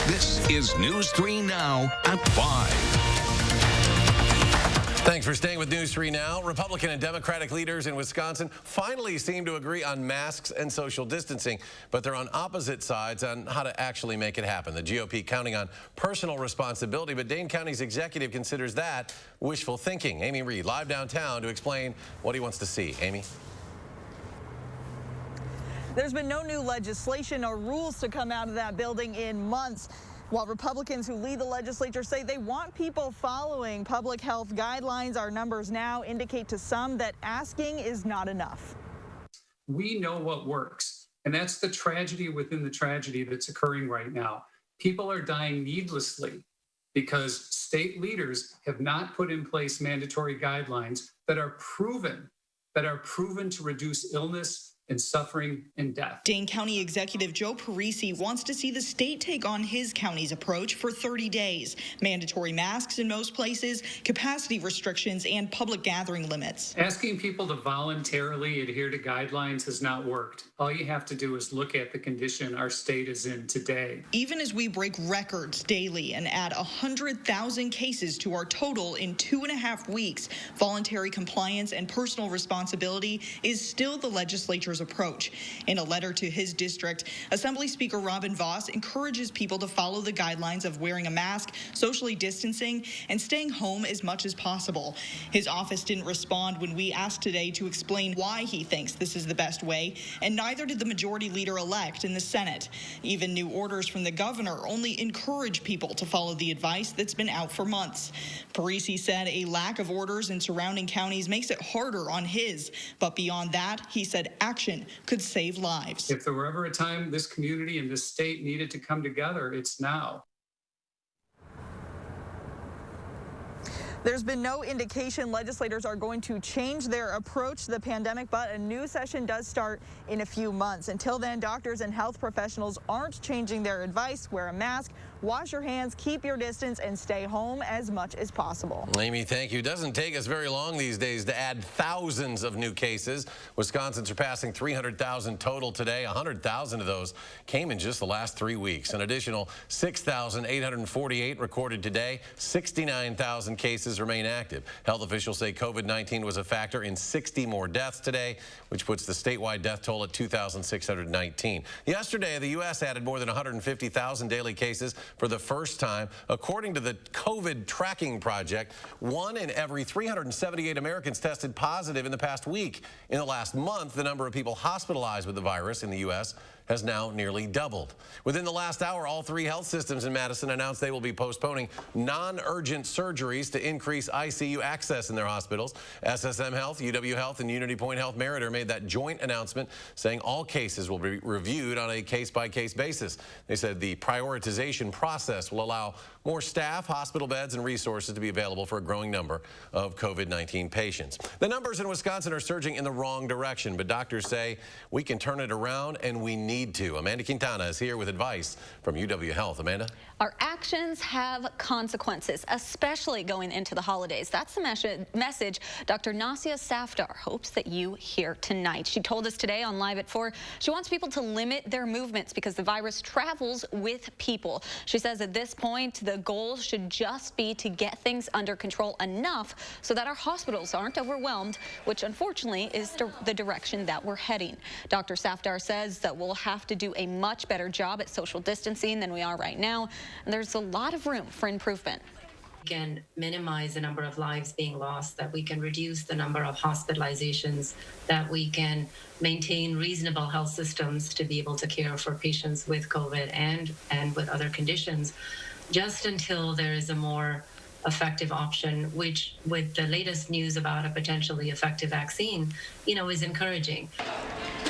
This is News 3 Now at 5. Thanks for staying with News 3 Now. Republican and Democratic leaders in Wisconsin finally seem to agree on masks and social distancing, but they're on opposite sides on how to actually make it happen. The GOP counting on personal responsibility, but Dane County's executive considers that wishful thinking. Amy Reed live downtown to explain what he wants to see. Amy? There's been no new legislation or rules to come out of that building in months, while Republicans who lead the legislature say they want people following public health guidelines. Our numbers now indicate to some that asking is not enough. We know what works, and that's the tragedy within the tragedy that's occurring right now. People are dying needlessly because state leaders have not put in place mandatory guidelines that are proven to reduce illness and suffering and death. Dane County Executive Joe Parisi wants to see the state take on his county's approach for 30 days. Mandatory masks in most places, capacity restrictions, and public gathering limits. Asking people to voluntarily adhere to guidelines has not worked. All you have to do is look at the condition our state is in today. Even as we break records daily and add 100,000 cases to our total in 2.5 weeks, voluntary compliance and personal responsibility is still the legislature's approach. In a letter to his district, Assembly Speaker Robin Voss encourages people to follow the guidelines of wearing a mask, socially distancing, and staying home as much as possible. His office didn't respond when we asked today to explain why he thinks this is the best way, and neither did the majority leader-elect in the Senate. Even new orders from the governor only encourage people to follow the advice that's been out for months. Parisi said a lack of orders in surrounding counties makes it harder on his, but beyond that, he said action could save lives. If there were ever a time this community and this state needed to come together, it's now. There's been no indication legislators are going to change their approach to the pandemic, but a new session does start in a few months. Until then, doctors and health professionals aren't changing their advice. Wear a mask, wash your hands, keep your distance, and stay home as much as possible. Amy, thank you. It doesn't take us very long these days to add thousands of new cases. Wisconsin surpassing 300,000 total today. 100,000 of those came in just the last 3 weeks. An additional 6,848 recorded today. 69,000 cases remain active. Health officials say COVID-19 was a factor in 60 more deaths today, which puts the statewide death toll at 2,619. Yesterday, the U.S. added more than 150,000 daily cases for the first time. According to the COVID tracking project, 1 in every 378 Americans tested positive in the past week. In the last month, the number of people hospitalized with the virus in the U.S. has now nearly doubled. Within the last hour, all 3 health systems in Madison announced they will be postponing non-urgent surgeries to increase ICU access in their hospitals. SSM Health, UW Health, and Unity Point Health Meriter made that joint announcement saying all cases will be reviewed on a case-by-case basis. They said the prioritization process will allow more staff, hospital beds, and resources to be available for a growing number of COVID-19 patients. The numbers in Wisconsin are surging in the wrong direction, but doctors say we can turn it around, and we need to. Amanda Quintana is here with advice from UW Health. Amanda? Our actions have consequences, especially going into the holidays. That's the message Dr. Nasia Safdar hopes that you hear tonight. She told us today on Live at 4 she wants people to limit their movements because the virus travels with people. She says at this point, the goal should just be to get things under control enough so that our hospitals aren't overwhelmed, which unfortunately is the direction that we're heading. Dr. Safdar says that we'll have to do a much better job at social distancing than we are right now, and there's a lot of room for improvement. We can minimize the number of lives being lost, that we can reduce the number of hospitalizations, that we can maintain reasonable health systems to be able to care for patients with COVID and with other conditions, just until there is a more effective option, which with the latest news about a potentially effective vaccine, is encouraging.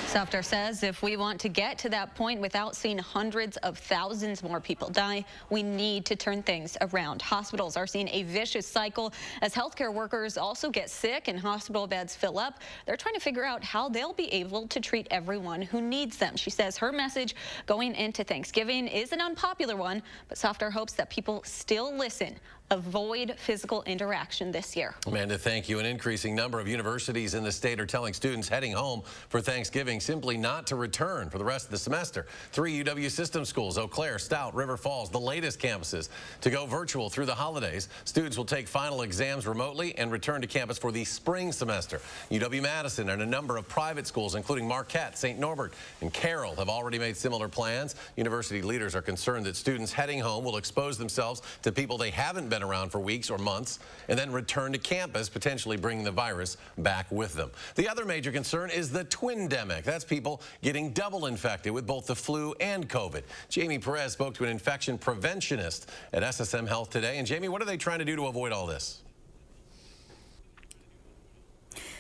Safdar says if we want to get to that point without seeing hundreds of thousands more people die, we need to turn things around. Hospitals are seeing a vicious cycle as healthcare workers also get sick and hospital beds fill up. They're trying to figure out how they'll be able to treat everyone who needs them. She says her message going into Thanksgiving is an unpopular one, but Safdar hopes that people still listen. avoid physical interaction this year. Amanda, thank you. An increasing number of universities in the state are telling students heading home for Thanksgiving simply not to return for the rest of the semester. 3 UW system schools, Eau Claire, Stout, River Falls, the latest campuses, to go virtual through the holidays. Students will take final exams remotely and return to campus for the spring semester. UW Madison and a number of private schools, including Marquette, St. Norbert, and Carroll, have already made similar plans. University leaders are concerned that students heading home will expose themselves to people they haven't been around for weeks or months and then return to campus, potentially bringing the virus back with them. The other major concern is the twindemic. That's people getting double infected with both the flu and COVID. Jamie Perez spoke to an infection preventionist at SSM Health today. And Jamie, what are they trying to do to avoid all this?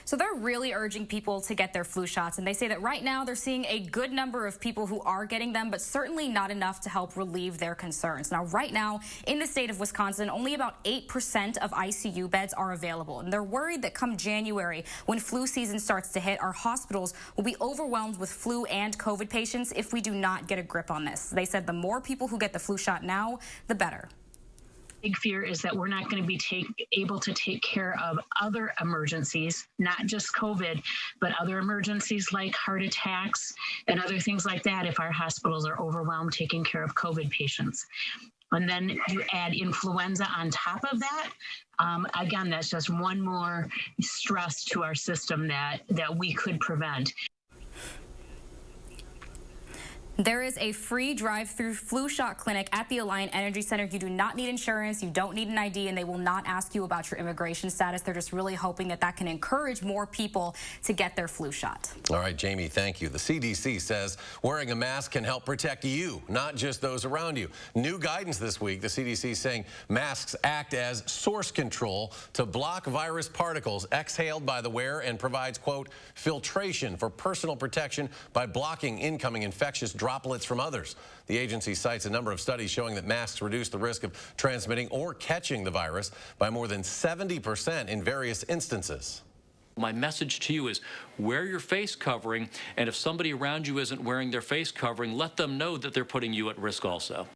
So they're really urging people to get their flu shots, and they say that right now they're seeing a good number of people who are getting them, but certainly not enough to help relieve their concerns. Now, right now in the state of Wisconsin, only about 8% of ICU beds are available, and they're worried that come January, when flu season starts to hit, our hospitals will be overwhelmed with flu and COVID patients if we do not get a grip on this. They said the more people who get the flu shot now, the better. Big fear is that we're not going to be able to take care of other emergencies, not just COVID, but other emergencies like heart attacks and other things like that if our hospitals are overwhelmed taking care of COVID patients. And then you add influenza on top of that. Again, that's just one more stress to our system that we could prevent. There is a free drive-through flu shot clinic at the Alliant Energy Center. You do not need insurance, you don't need an ID, and they will not ask you about your immigration status. They're just really hoping that that can encourage more people to get their flu shot. All right, Jamie, thank you. The CDC says wearing a mask can help protect you, not just those around you. New guidance this week, the CDC saying masks act as source control to block virus particles exhaled by the wearer and provides, quote, filtration for personal protection by blocking incoming infectious droplets from others. The agency cites a number of studies showing that masks reduce the risk of transmitting or catching the virus by more than 70% in various instances. My message to you is wear your face covering, and if somebody around you isn't wearing their face covering, let them know that they're putting you at risk also.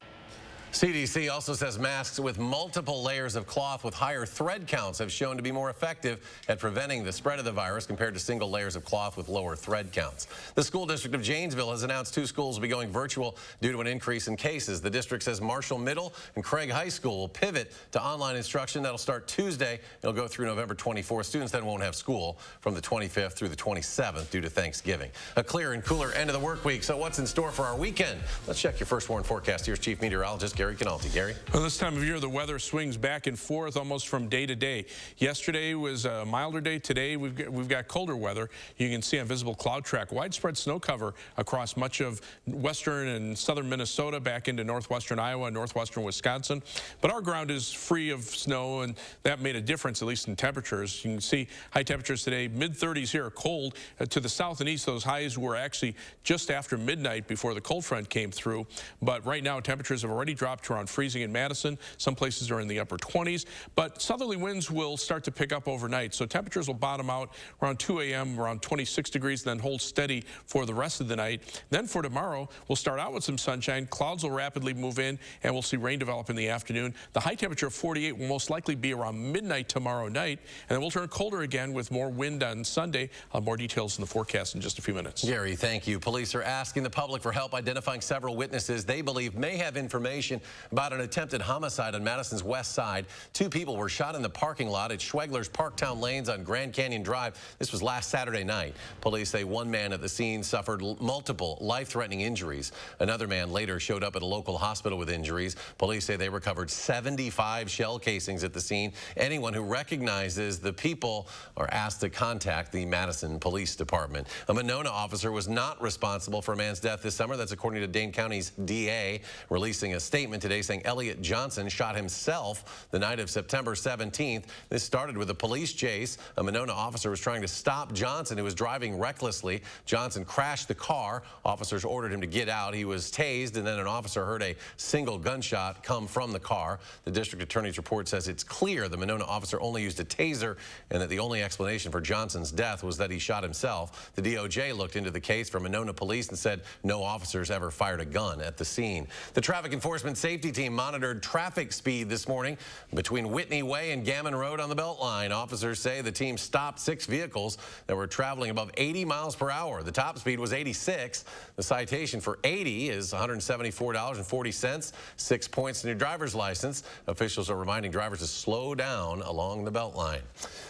CDC also says masks with multiple layers of cloth with higher thread counts have shown to be more effective at preventing the spread of the virus compared to single layers of cloth with lower thread counts. The school district of Janesville has announced 2 schools will be going virtual due to an increase in cases. The district says Marshall Middle and Craig High School will pivot to online instruction. That'll start Tuesday. It'll go through November 24th. Students then won't have school from the 25th through the 27th due to Thanksgiving. A clear and cooler end of the work week. So what's in store for our weekend? Let's check your first warn forecast. Here's Chief Meteorologist Gary Canalti. Gary? Well, this time of year, the weather swings back and forth almost from day to day. Yesterday was a milder day. Today, we've got colder weather. You can see on visible cloud track widespread snow cover across much of western and southern Minnesota, back into northwestern Iowa and northwestern Wisconsin. But our ground is free of snow, and that made a difference, at least in temperatures. You can see high temperatures today, mid-30s here, cold. To the south and east, those highs were actually just after midnight before the cold front came through. But right now, temperatures have already dropped to around freezing in Madison. Some places are in the upper 20s, but southerly winds will start to pick up overnight. So temperatures will bottom out around 2 a.m. around 26 degrees, then hold steady for the rest of the night. Then for tomorrow, we'll start out with some sunshine. Clouds will rapidly move in, and we'll see rain develop in the afternoon. The high temperature of 48 will most likely be around midnight tomorrow night, and then we'll turn colder again with more wind on Sunday. More details in the forecast in just a few minutes. Gary, thank you. Police are asking the public for help identifying several witnesses they believe may have information about an attempted homicide on Madison's west side. 2 people were shot in the parking lot at Schwegler's Parktown Lanes on Grand Canyon Drive. This was last Saturday night. Police say one man at the scene suffered multiple life-threatening injuries. Another man later showed up at a local hospital with injuries. Police say they recovered 75 shell casings at the scene. Anyone who recognizes the people are asked to contact the Madison Police Department. A Monona officer was not responsible for a man's death this summer. That's according to Dane County's DA, releasing a statement today saying Elliot Johnson shot himself the night of September 17th. This started with a police chase. A Monona officer was trying to stop Johnson, who was driving recklessly. Johnson crashed the car. Officers ordered him to get out. He was tased, and then an officer heard a single gunshot come from the car. The district attorney's report says it's clear the Monona officer only used a taser and that the only explanation for Johnson's death was that he shot himself. The DOJ looked into the case for Monona police and said no officers ever fired a gun at the scene. The traffic enforcement safety team monitored traffic speed this morning between Whitney Way and Gammon Road on the Beltline. Officers say the team stopped 6 vehicles that were traveling above 80 miles per hour. The top speed was 86. The citation for 80 is $174.40, 6 points in your driver's license. Officials are reminding drivers to slow down along the Beltline.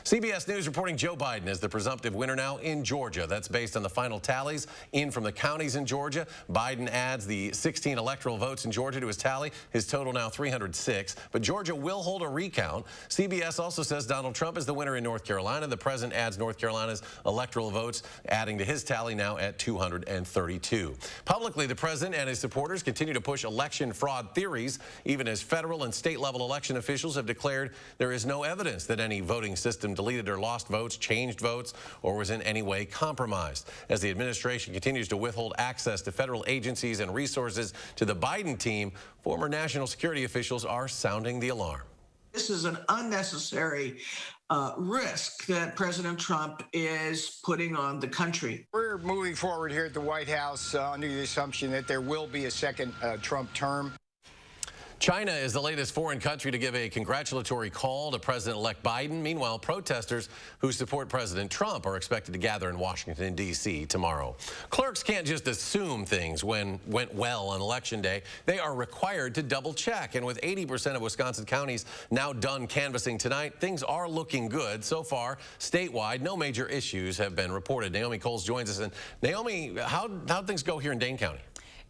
CBS News reporting Joe Biden is the presumptive winner now in Georgia. That's based on the final tallies in from the counties in Georgia. Biden adds the 16 electoral votes in Georgia to his tally. His total now 306. But Georgia will hold a recount. CBS also says Donald Trump is the winner in North Carolina. The president adds North Carolina's electoral votes, adding to his tally now at 232. Publicly, the president and his supporters continue to push election fraud theories, even as federal and state level election officials have declared there is no evidence that any voting system deleted or lost votes, changed votes, or was in any way compromised. As the administration continues to withhold access to federal agencies and resources to the Biden team, former national security officials are sounding the alarm. This is an unnecessary risk that President Trump is putting on the country. We're moving forward here at the White House under the assumption that there will be a second Trump term. China is the latest foreign country to give a congratulatory call to President-elect Biden. Meanwhile, protesters who support President Trump are expected to gather in Washington, D.C. tomorrow. Clerks can't just assume things went well on Election Day. They are required to double-check. And with 80% of Wisconsin counties now done canvassing tonight, things are looking good. So far, statewide, no major issues have been reported. Naomi Coles joins us. And Naomi, how'd things go here in Dane County?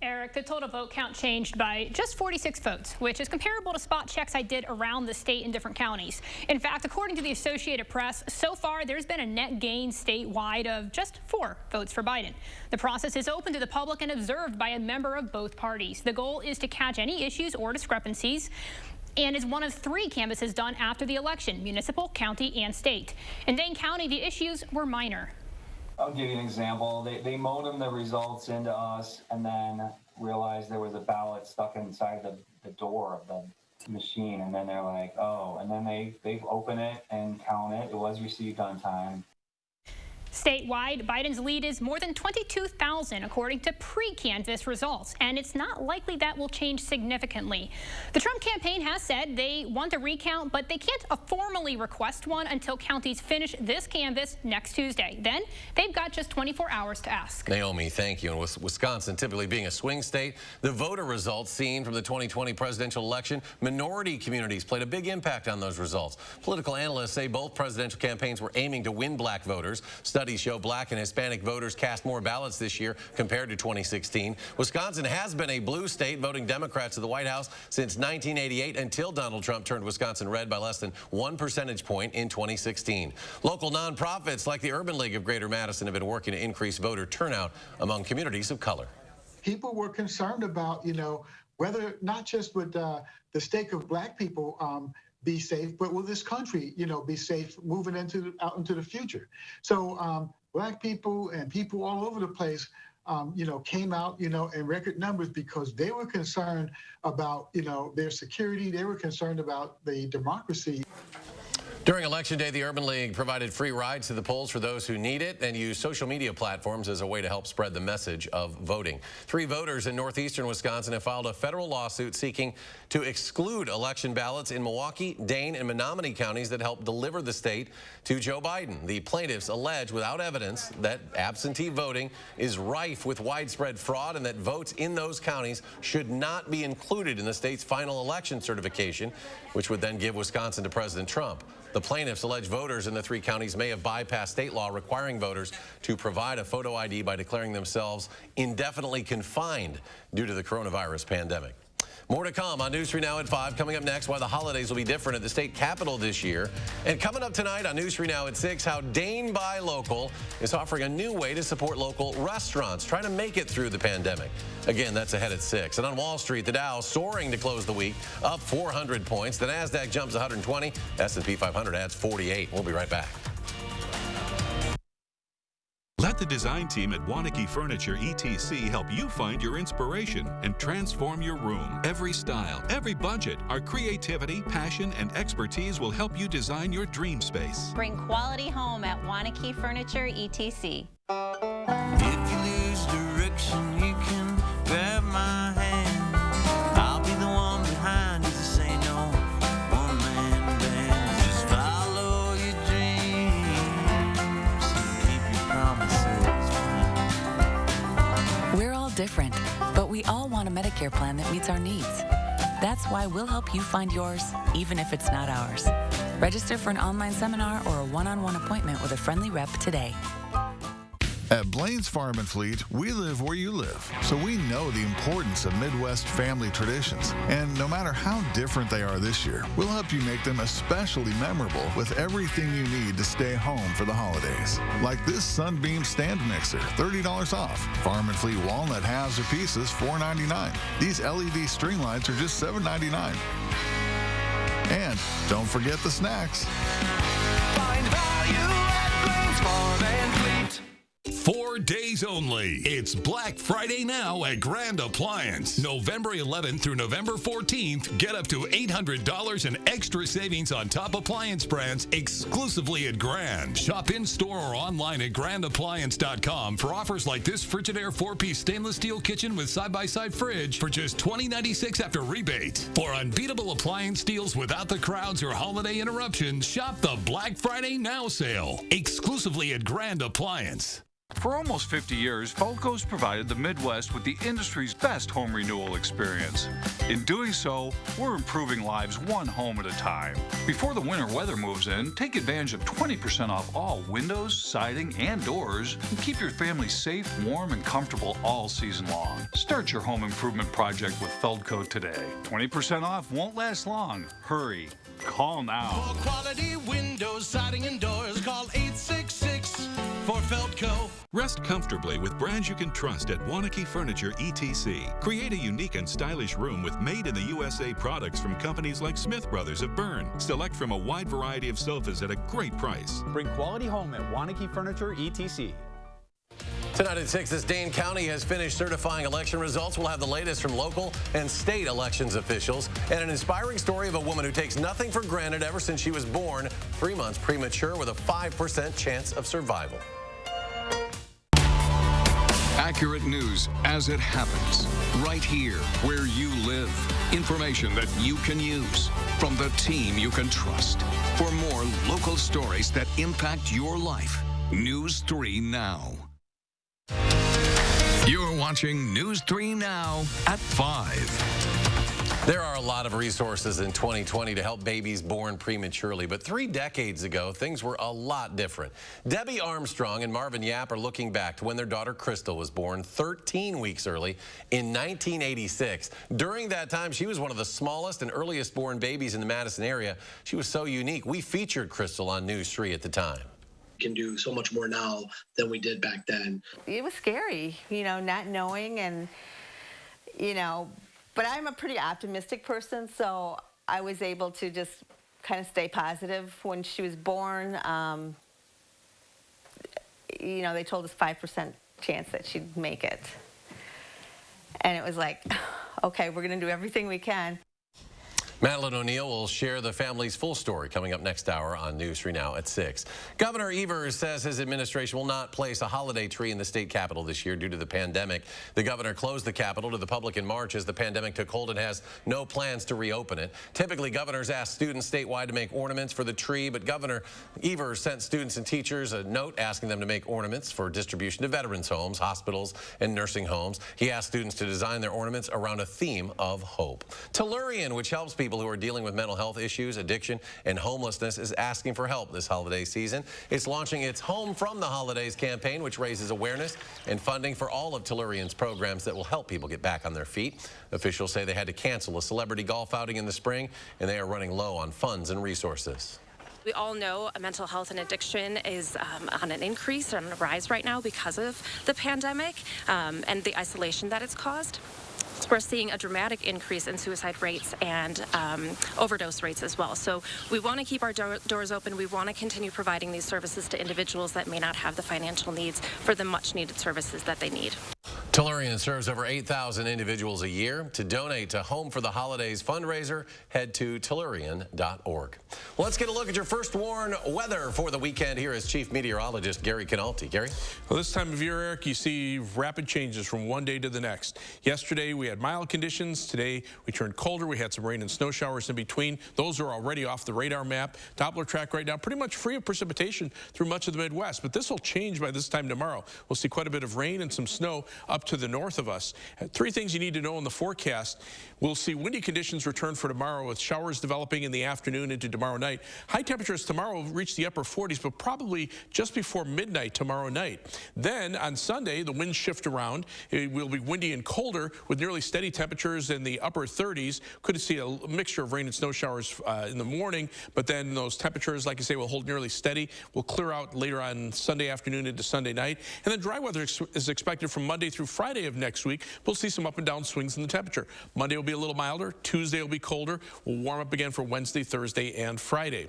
Eric, the total vote count changed by just 46 votes, which is comparable to spot checks I did around the state in different counties. In fact, according to the Associated Press, so far there's been a net gain statewide of just 4 votes for Biden. The process is open to the public and observed by a member of both parties. The goal is to catch any issues or discrepancies, and is one of 3 canvasses done after the election: municipal, county, and state. In Dane County, the issues were minor. I'll give you an example. They modem the results into us and then realized there was a ballot stuck inside the door of the machine. And then they're like, oh, and then they open it and count it. It was received on time. Statewide, Biden's lead is more than 22,000, according to pre-canvass results, and it's not likely that will change significantly. The Trump campaign has said they want a recount, but they can't formally request one until counties finish this canvass next Tuesday. Then they've got just 24 hours to ask. Naomi, thank you. And with Wisconsin typically being a swing state, the voter results seen from the 2020 presidential election, minority communities played a big impact on those results. Political analysts say both presidential campaigns were aiming to win black voters. Studies show black and Hispanic voters cast more ballots this year compared to 2016. Wisconsin has been a blue state, voting Democrats to the White House since 1988 until Donald Trump turned Wisconsin red by less than 1 percentage point in 2016. Local nonprofits like the Urban League of Greater Madison have been working to increase voter turnout among communities of color. People were concerned about, whether not just would the stake of black people be safe, but will this country, be safe moving out into the future? So black people and people all over the place, came out, in record numbers because they were concerned about, their security. They were concerned about the democracy. During Election Day, the Urban League provided free rides to the polls for those who need it and used social media platforms as a way to help spread the message of voting. 3 voters in northeastern Wisconsin have filed a federal lawsuit seeking to exclude election ballots in Milwaukee, Dane, and Menominee counties that help deliver the state to Joe Biden. The plaintiffs allege without evidence that absentee voting is rife with widespread fraud and that votes in those counties should not be included in the state's final election certification, which would then give Wisconsin to President Trump. The plaintiffs allege voters in the 3 counties may have bypassed state law requiring voters to provide a photo ID by declaring themselves indefinitely confined due to the coronavirus pandemic. More to come on News 3 Now at 5. Coming up next, why the holidays will be different at the state capitol this year. And coming up tonight on News 3 Now at 6, how Dane Buy Local is offering a new way to support local restaurants, trying to make it through the pandemic. Again, that's ahead at 6. And on Wall Street, the Dow soaring to close the week, up 400 points. The NASDAQ jumps 120. S&P 500 adds 48. We'll be right back. Let the design team at Wanakee Furniture ETC help you find your inspiration and transform your room. Every style, every budget, our creativity, passion, and expertise will help you design your dream space. Bring quality home at Wanakee Furniture ETC. If you lose direction, you can grab my hand. I'll be the one healthcare plan that meets our needs. That's why we'll help you find yours, even if it's not ours. Register for an online seminar or a one-on-one appointment with a friendly rep today. At Blaine's Farm and Fleet, we live where you live, so we know the importance of Midwest family traditions. And no matter how different they are this year, we'll help you make them especially memorable with everything you need to stay home for the holidays. Like this Sunbeam stand mixer, $30 off. Farm and Fleet walnut halves or pieces, $4.99. These LED string lights are just $7.99. And don't forget the snacks. Find value at Blaine's Farm and Fleet. 4 days only. It's Black Friday now at Grand Appliance. November 11th through November 14th, get up to $800 in extra savings on top appliance brands exclusively at Grand. Shop in-store or online at grandappliance.com for offers like this Frigidaire 4-piece stainless steel kitchen with side-by-side fridge for just $20.96 after rebate. For unbeatable appliance deals without the crowds or holiday interruptions, shop the Black Friday Now sale exclusively at Grand Appliance. For almost 50 years, Falco's provided the Midwest with the industry's best home renewal experience. In doing so, we're improving lives one home at a time. Before the winter weather moves in, take advantage of 20% off all windows, siding, and doors, and keep your family safe, warm, and comfortable all season long. Start your home improvement project with Feldco today. 20% off won't last long. Hurry. Call now. For quality windows, siding, and doors, call 866 for Feldco. Rest comfortably with brands you can trust at Wanakee Furniture ETC. Create a unique and stylish room with made-in-the-USA products from companies like Smith Brothers of Bern. Select from a wide variety of sofas at a great price. Bring quality home at Wanakee Furniture ETC. Tonight at 6, as Dane County has finished certifying election results, we'll have the latest from local and state elections officials and an inspiring story of a woman who takes nothing for granted ever since she was born 3 months premature with a 5% chance of survival. Accurate news as it happens, right here where you live. Information that you can use from the team you can trust. For more local stories that impact your life, News 3 Now. You're watching News 3 Now at 5. There are a lot of resources in 2020 to help babies born prematurely, but 3 decades ago, things were a lot different. Debbie Armstrong and Marvin Yap are looking back to when their daughter Crystal was born 13 weeks early in 1986. During that time, she was one of the smallest and earliest born babies in the Madison area. She was so unique. We featured Crystal on News 3 at the time. Can do so much more now than we did back then. It was scary, not knowing and, but I'm a pretty optimistic person, so I was able to just kind of stay positive. When she was born, they told us 5% chance that she'd make it. And it was like, okay, we're going to do everything we can. Madeline O'Neill will share the family's full story coming up next hour on News 3 Now at 6. Governor Evers says his administration will not place a holiday tree in the state capitol this year due to the pandemic. The governor closed the capitol to the public in March as the pandemic took hold and has no plans to reopen it. Typically, governors ask students statewide to make ornaments for the tree, but Governor Evers sent students and teachers a note asking them to make ornaments for distribution to veterans' homes, hospitals, and nursing homes. He asked students to design their ornaments around a theme of hope. Tellurian, which helps people who are dealing with mental health issues, addiction, and homelessness, is asking for help this holiday season. It's launching its Home from the Holidays campaign, which raises awareness and funding for all of Tellurian's programs that will help people get back on their feet. Officials say they had to cancel a celebrity golf outing in the spring, and they are running low on funds and resources. We all know mental health and addiction is on an increase, on a rise right now because of the pandemic and the isolation that it's caused. We're seeing a dramatic increase in suicide rates and overdose rates as well. So we want to keep our doors open. We want to continue providing these services to individuals that may not have the financial needs for the much needed services that they need. Tellurian serves over 8,000 individuals a year. To donate to Home for the Holidays fundraiser, head to tellurian.org. Well, let's get a look at your first warn weather for the weekend. Here is Chief Meteorologist Gary Canalti. Gary? Well, this time of year, Eric, you see rapid changes from one day to the next. Yesterday, we had mild conditions. Today, we turned colder. We had some rain and snow showers in between. Those are already off the radar map. Doppler track right now, pretty much free of precipitation through much of the Midwest. But this will change by this time tomorrow. We'll see quite a bit of rain and some snow up to the north of us. Three things you need to know in the forecast. We'll see windy conditions return for tomorrow with showers developing in the afternoon into tomorrow night. High temperatures tomorrow will reach the upper 40s, but probably just before midnight tomorrow night. Then on Sunday, the winds shift around. It will be windy and colder with nearly steady temperatures in the upper 30s. Could see a mixture of rain and snow showers in the morning, but then those temperatures, like I say, will hold nearly steady. Will clear out later on Sunday afternoon into Sunday night. And then dry weather is expected from Monday through Friday of next week. We'll see some up and down swings in the temperature. Monday will be a little milder. Tuesday will be colder. We'll warm up again for Wednesday, Thursday, and Friday.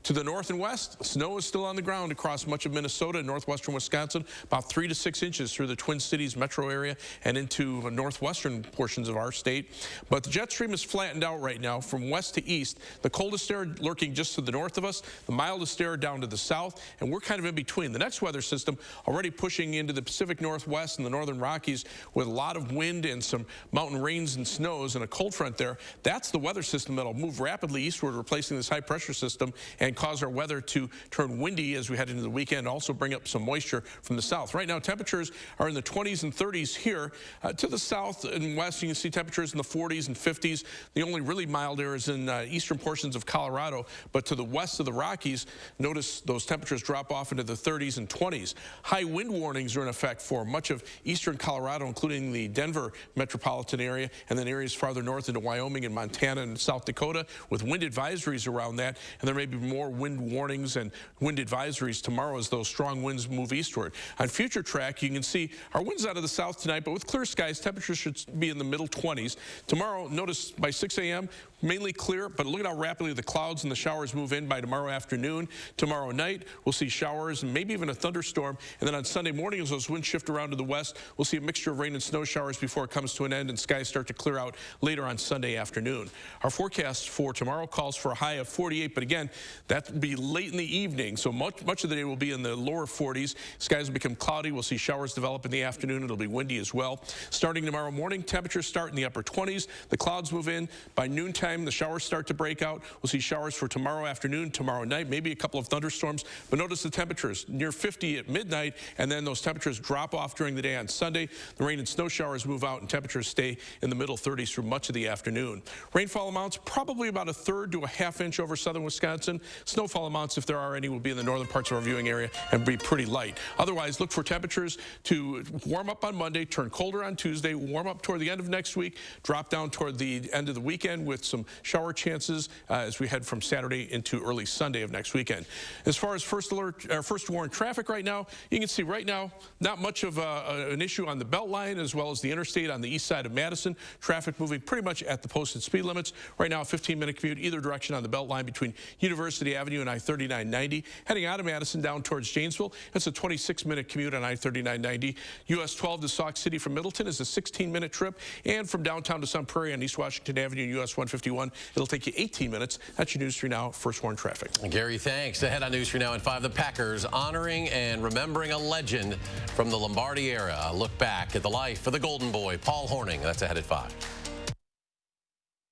To the north and west, snow is still on the ground across much of Minnesota and northwestern Wisconsin, about 3 to 6 inches through the Twin Cities metro area and into northwestern portions of our state. But the jet stream is flattened out right now from west to east. The coldest air lurking just to the north of us, the mildest air down to the south, and we're kind of in between. The next weather system already pushing into the Pacific Northwest and the northern Rockies with a lot of wind and some mountain rains and snows and a cold front there. That's the weather system that'll move rapidly eastward, replacing this high pressure system and cause our weather to turn windy as we head into the weekend, also bring up some moisture from the south. Right now, temperatures are in the 20s and 30s here. To the south and west, you can see temperatures in the 40s and 50s. The only really mild air is in eastern portions of Colorado, but to the west of the Rockies, notice those temperatures drop off into the 30s and 20s. High wind warnings are in effect for much of eastern Colorado, including the Denver metropolitan area, and then areas farther north into Wyoming and Montana and South Dakota with wind advisories around that, and there may be more wind warnings and wind advisories tomorrow as those strong winds move eastward. On future track, you can see our winds out of the south tonight, but with clear skies, temperatures should be in the middle 20s. Tomorrow, notice by 6 a.m., mainly clear, but look at how rapidly the clouds and the showers move in by tomorrow afternoon. Tomorrow night, we'll see showers and maybe even a thunderstorm. And then on Sunday morning, as those winds shift around to the west, we'll see a mixture of rain and snow showers before it comes to an end and skies start to clear out later on Sunday afternoon. Our forecast for tomorrow calls for a high of 48, but again, that will be late in the evening, so much of the day will be in the lower 40s. Skies will become cloudy. We'll see showers develop in the afternoon. It'll be windy as well. Starting tomorrow morning, temperatures start in the upper 20s. The clouds move in. By noontime, the showers start to break out. We'll see showers for tomorrow afternoon, tomorrow night, maybe a couple of thunderstorms, but notice the temperatures near 50 at midnight, and then those temperatures drop off during the day on Sunday. The rain and snow showers move out, and temperatures stay in the middle 30s through much of the afternoon. Rainfall amounts probably about a third to a half inch over southern Wisconsin. Snowfall amounts, if there are any, will be in the northern parts of our viewing area and be pretty light. Otherwise, look for temperatures to warm up on Monday, turn colder on Tuesday, warm up toward the end of next week, drop down toward the end of the weekend with some shower chances as we head from Saturday into early Sunday of next weekend. As far as first warn traffic right now, you can see right now not much of an issue on the Beltline as well as the interstate on the east side of Madison. Traffic moving pretty much at the posted speed limits. Right now, a 15-minute commute either direction on the Beltline between University Avenue and I-3990. Heading out of Madison down towards Janesville, it's a 26-minute commute on I-3990. US 12 to Sauk City from Middleton is a 16-minute trip, and from downtown to Sun Prairie on East Washington Avenue and US 151, it'll take you 18 minutes. That's your News 3 Now First Warn traffic. Gary, thanks. Ahead on News 3 Now at 5, the Packers honoring and remembering a legend from the Lombardi era. A look back at the life of the Golden Boy, Paul Hornung. That's ahead at 5.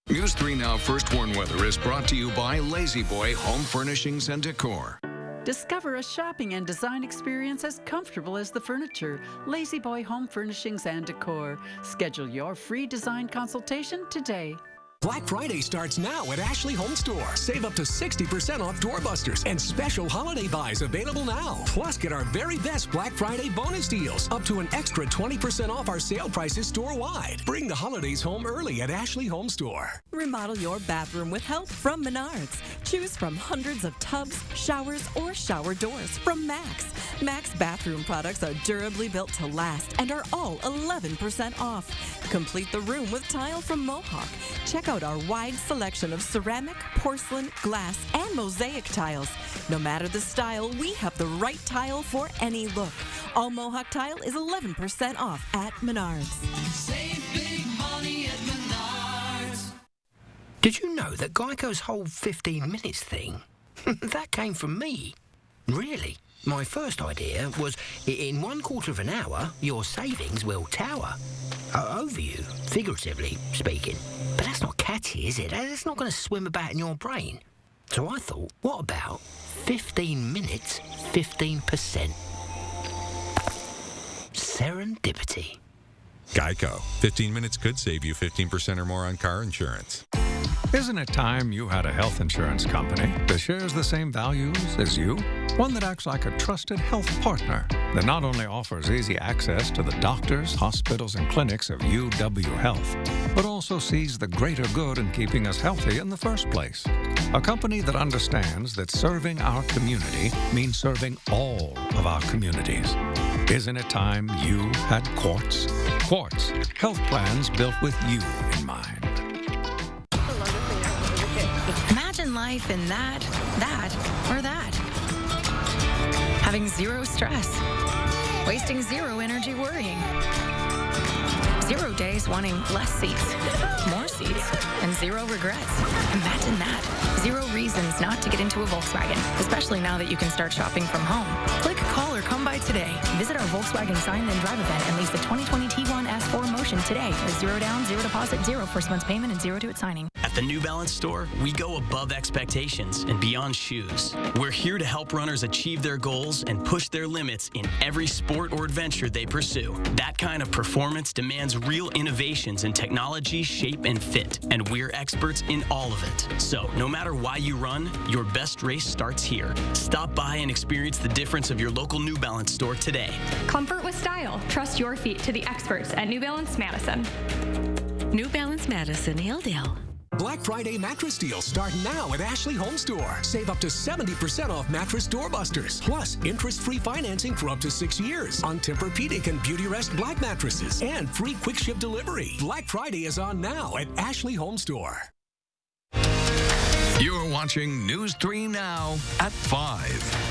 News 3 Now First Warn Weather is brought to you by Lazy Boy Home Furnishings and Decor. Discover a shopping and design experience as comfortable as the furniture. Lazy Boy Home Furnishings and Decor. Schedule your free design consultation today. Black Friday starts now at Ashley Home Store. Save up to 60% off doorbusters and special holiday buys available now. Plus, get our very best Black Friday bonus deals, up to an extra 20% off our sale prices store-wide. Bring the holidays home early at Ashley Home Store. Remodel your bathroom with help from Menards. Choose from hundreds of tubs, showers, or shower doors from Max. Max bathroom products are durably built to last and are all 11% off. Complete the room with tile from Mohawk. Check out our wide selection of ceramic, porcelain, glass, and mosaic tiles. No matter the style, we have the right tile for any look. All Mohawk tile is 11% off at Menards. Save big money at Menards. Did you know that Geico's whole 15 minutes thing, that came from me? Really? My first idea was, in 1/4 of an hour, your savings will tower. Over you, figuratively speaking. But that's not catchy, is it? It's not going to swim about in your brain. So I thought, what about 15 minutes, 15%? Serendipity. Geico. 15 minutes could save you 15% or more on car insurance. Isn't it time you had a health insurance company that shares the same values as you? One that acts like a trusted health partner that not only offers easy access to the doctors, hospitals, and clinics of UW Health, but also sees the greater good in keeping us healthy in the first place. A company that understands that serving our community means serving all of our communities. Isn't it time you had Quartz? Quartz, health plans built with you in mind. Imagine life in that, or that. Having zero stress. Wasting zero energy worrying. 0 days wanting less seats, more seats, and 0 regrets. Imagine that. 0 reasons not to get into a Volkswagen, especially now that you can start shopping from home. Click, call, or come by today. Visit our Volkswagen Sign Then Drive event and lease the 2020 Tiguan S4 Motion today with 0 down, 0 deposit, 0 first month's payment, and 0 to its signing. At the New Balance store, we go above expectations and beyond shoes. We're here to help runners achieve their goals and push their limits in every sport or adventure they pursue. That kind of performance demands real innovations in technology, shape, and fit, and we're experts in all of it. So, no matter why you run, your best race starts here. Stop by and experience the difference of your local New Balance store today. Comfort with style. Trust your feet to the experts at New Balance Madison. New Balance Madison, Hilldale. Black Friday mattress deals start now at Ashley Home Store. Save up to 70% off mattress doorbusters. Plus, interest-free financing for up to 6 years on Tempur-Pedic and Beautyrest Black mattresses. And free quick ship delivery. Black Friday is on now at Ashley Home Store. You're watching News 3 Now at 5.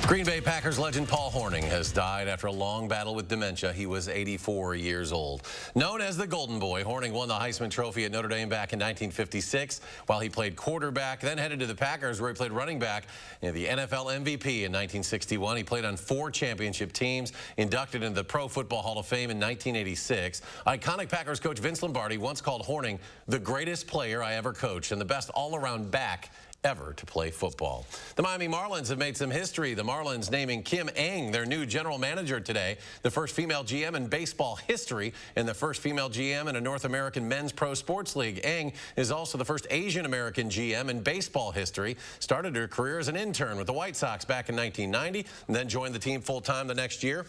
Green Bay Packers legend Paul Hornung has died after a long battle with dementia. He was 84 years old. Known as the Golden Boy, Hornung won the Heisman Trophy at Notre Dame back in 1956 while he played quarterback, then headed to the Packers where he played running back and the NFL MVP in 1961. He played on 4 championship teams, inducted into the Pro Football Hall of Fame in 1986. Iconic Packers coach Vince Lombardi once called Hornung the greatest player I ever coached and the best all-around back ever to play football. The Miami Marlins have made some history. The Marlins naming Kim Ng their new general manager today, the first female GM in baseball history and the first female GM in a North American men's pro sports league. Ng is also the first Asian American GM in baseball history. Started her career as an intern with the White Sox back in 1990 and then joined the team full-time the next year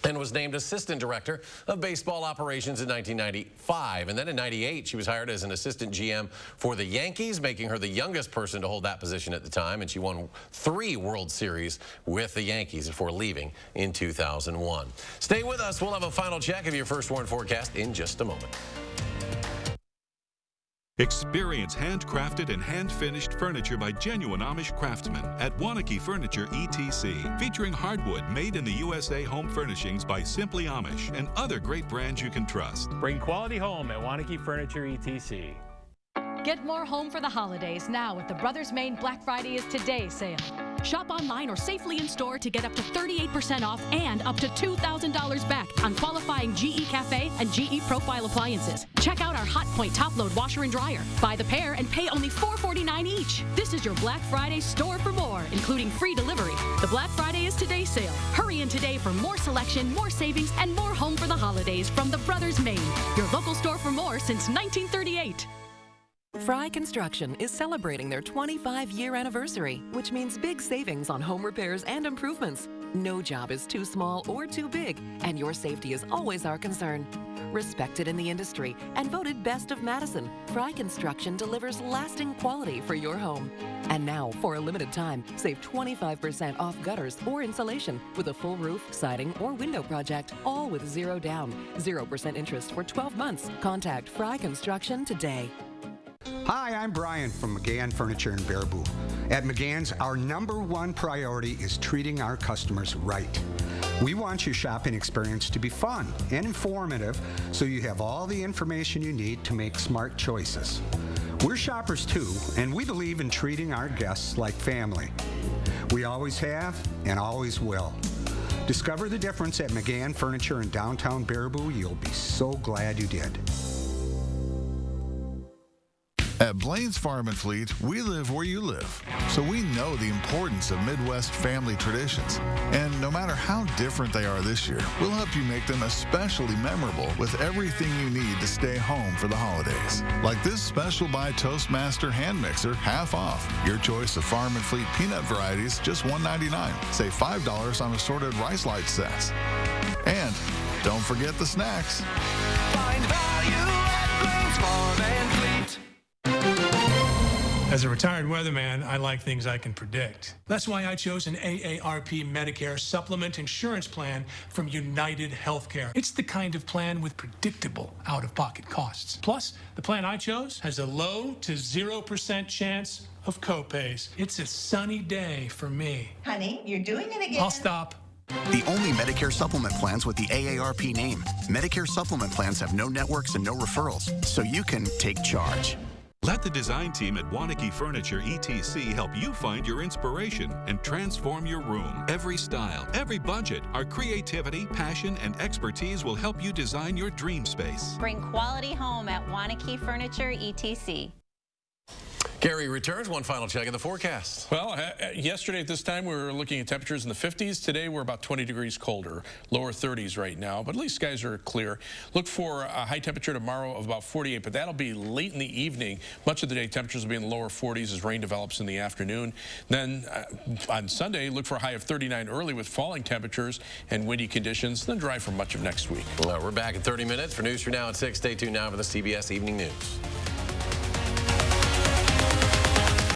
and was named assistant director of baseball operations in 1995. And then in 98, she was hired as an assistant GM for the Yankees, making her the youngest person to hold that position at the time. And she won 3 World Series with the Yankees before leaving in 2001. Stay with us. We'll have a final check of your first warn forecast in just a moment. Experience handcrafted and hand-finished furniture by genuine Amish craftsmen at Wanakee Furniture ETC, featuring hardwood made in the USA home furnishings by Simply Amish and other great brands you can trust. Bring quality home at Wanakee Furniture ETC. Get more home for the holidays now with the Brothers Maine Black Friday is Today sale. Shop online or safely in store to get up to 38% off and up to $2,000 back on qualifying GE Cafe and GE Profile appliances. Check out our Hot Point top load washer and dryer. Buy the pair and pay only $4.49 each. This is your Black Friday store for more, including free delivery. The Black Friday is Today sale. Hurry in today for more selection, more savings, and more home for the holidays from the Brothers Maine, your local store for more since 1938. Fry Construction is celebrating their 25-year anniversary, which means big savings on home repairs and improvements. No job is too small or too big, and your safety is always our concern. Respected in the industry and voted best of Madison, Fry Construction delivers lasting quality for your home. And now, for a limited time, save 25% off gutters or insulation with a full roof, siding, or window project, all with 0 down, 0% interest for 12 months. Contact Fry Construction today. Hi, I'm Brian from McGann Furniture in Baraboo. At McGann's, our #1 priority is treating our customers right. We want your shopping experience to be fun and informative so you have all the information you need to make smart choices. We're shoppers too, and we believe in treating our guests like family. We always have and always will. Discover the difference at McGann Furniture in downtown Baraboo. You'll be so glad you did. At Blaine's Farm and Fleet, we live where you live, so we know the importance of Midwest family traditions. And no matter how different they are this year, we'll help you make them especially memorable with everything you need to stay home for the holidays. Like this special buy Toastmaster hand mixer, half off. Your choice of Farm and Fleet peanut varieties, just $1.99. Save $5 on assorted Rice Light sets. And don't forget the snacks. Find value at Blaine's Farm and Fleet. As a retired weatherman, I like things I can predict. That's why I chose an AARP Medicare supplement insurance plan from United Healthcare. It's the kind of plan with predictable out-of-pocket costs. Plus, the plan I chose has a low to 0% chance of copays. It's a sunny day for me. Honey, you're doing it again. I'll stop. The only Medicare supplement plans with the AARP name. Medicare supplement plans have no networks and no referrals, so you can take charge. Let the design team at Wanakee Furniture ETC help you find your inspiration and transform your room. Every style, every budget, our creativity, passion, and expertise will help you design your dream space. Bring quality home at Wanakee Furniture ETC. Gary returns. One final check of the forecast. Well, yesterday at this time we were looking at temperatures in the 50s. Today we're about 20 degrees colder, lower 30s right now, but at least skies are clear. Look for a high temperature tomorrow of about 48, but that'll be late in the evening. Much of the day temperatures will be in the lower 40s as rain develops in the afternoon. Then on Sunday, look for a high of 39 early with falling temperatures and windy conditions, then dry for much of next week. We're back in 30 minutes. For News for Now at 6, stay tuned now for the CBS Evening News.